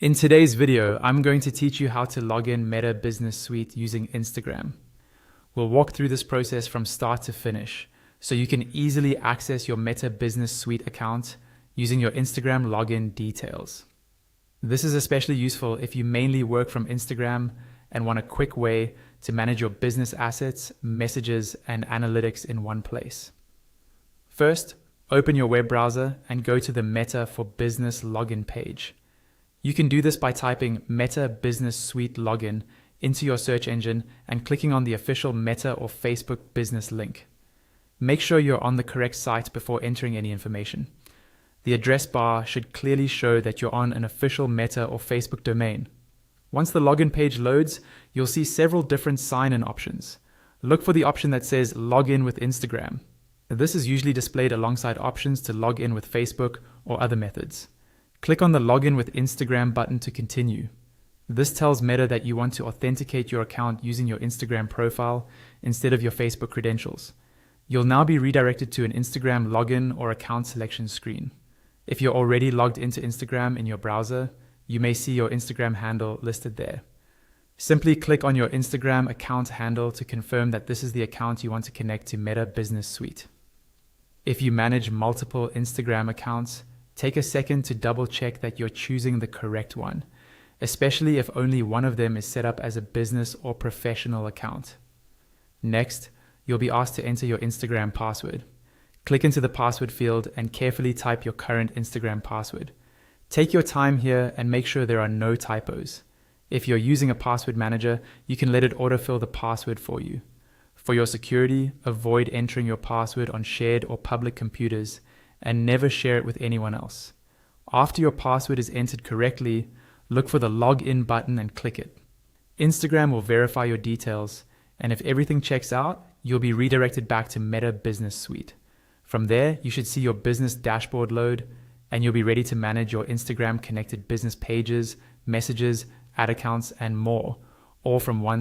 In today's video, I'm going to teach you how to log in Meta Business Suite using Instagram. We'll walk through this process from start to finish, so you can easily access your Meta Business Suite account using your Instagram login details. This is especially useful if you mainly work from Instagram and want a quick way to manage your business assets, messages, and analytics in one place. First, open your web browser and go to the Meta for Business login page. You can do this by typing Meta Business Suite Login into your search engine and clicking on the official Meta or Facebook business link. Make sure you're on the correct site before entering any information. The address bar should clearly show that you're on an official Meta or Facebook domain. Once the login page loads, you'll see several different sign-in options. Look for the option that says Login with Instagram. This is usually displayed alongside options to log in with Facebook or other methods. Click on the Login with Instagram button to continue. This tells Meta that you want to authenticate your account using your Instagram profile instead of your Facebook credentials. You'll now be redirected to an Instagram login or account selection screen. If you're already logged into Instagram in your browser, you may see your Instagram handle listed there. Simply click on your Instagram account handle to confirm that this is the account you want to connect to Meta Business Suite. If you manage multiple Instagram accounts, take a second to double check that you're choosing the correct one, especially if only one of them is set up as a business or professional account. Next, you'll be asked to enter your Instagram password. Click into the password field and carefully type your current Instagram password. Take your time here and make sure there are no typos. If you're using a password manager, you can let it autofill the password for you. For your security, avoid entering your password on shared or public computers and never share it with anyone else. After your password is entered correctly, look for the Login button and click it. Instagram will verify your details, and if everything checks out, you'll be redirected back to Meta Business Suite. From there, you should see your business dashboard load, and you'll be ready to manage your Instagram connected business pages, messages, ad accounts, and more, all from one